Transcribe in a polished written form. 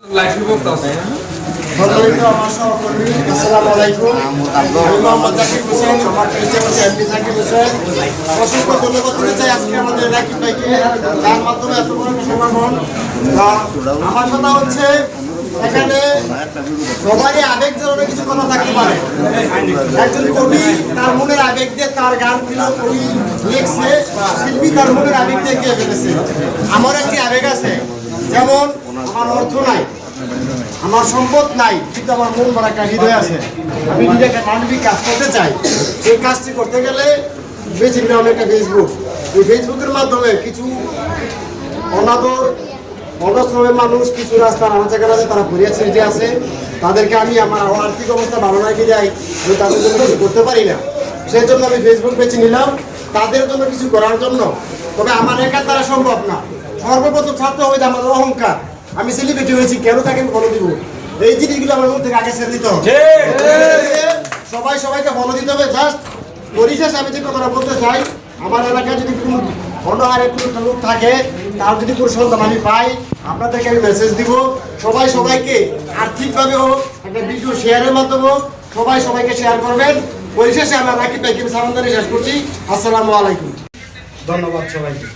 সম্মানিত আমার সহকর্মী, আসসালামু আলাইকুম। আমি মোহাম্মদ জাকির হোসেন, আমার পরিচয় হচ্ছে এমপি জাকির হোসেন। অসংখ্য ধন্যবাদ দিতে চাই আজকে আমাদের রাকিব ভাইকে, তার মাধ্যমে এত বড় একটা সমাগম। আমার কথা হচ্ছে, এখানে সবারই আবেগ জড়ানো কিছু কথা থাকতে পারে। একজন কবি তার মনের আবেগ দিয়ে তার গানগুলো কবি লিখছে, শিল্পী তার মনের আবেগ দিয়ে গিয়ে ফেলেছে। আমার একটি আবেগ আছে, যেমন আমার অর্থ নাই, আমার সম্পদ নাই, কিন্তু আমার মন ভরা একটা হৃদয় আছে। আমি যদি একটা মানবিক কাজ করতে চাই, এই কাজটি করতে গেলে বেছে নিলাম একটা ফেসবুক। এই ফেসবুকের মাধ্যমে কিছু অনাশ্রমের মানুষ, কিছু রাস্তা আনাচে তারা ঘুরিয়ে ছিটে আছে, তাদেরকে আমি আমার আর্থিক অবস্থা ভালো না কি যাই, আমি তাদের জন্য কিছু করতে পারি না। সেই জন্য আমি ফেসবুক বেছে নিলাম তাদের জন্য কিছু করার জন্য। তবে আমার একার দ্বারা সম্ভব না। সর্বপ্রথম ছাত্র হইতে আমার অহংকার, আমি সেলিব্রিটি হয়েছি, কেন তাকে ফলো দিব? এই জিনিসগুলো আমার মধ্যে আগে ছেড়ে দিতে হবে। সবাইকে ফলো দিতে হবে। জাস্ট পরিশেষে আমি যে কথাটা বলতে চাই, আমার এলাকায় যদি কোনো অনাহারে কোনো লোক থাকে, তার যদি কোনো সন্তান আমি পাই, আপনাদেরকে আমি মেসেজ দিব। সবাইকে আর্থিকভাবে হোক, একটা ভিডিও শেয়ারের মাধ্যমে হোক, সবাইকে শেয়ার করবেন। পরিশেষে আমরা রাকিব ভাইকে সালাম জানিয়ে শেষ করছি। আসসালামু আলাইকুম, ধন্যবাদ সবাইকে।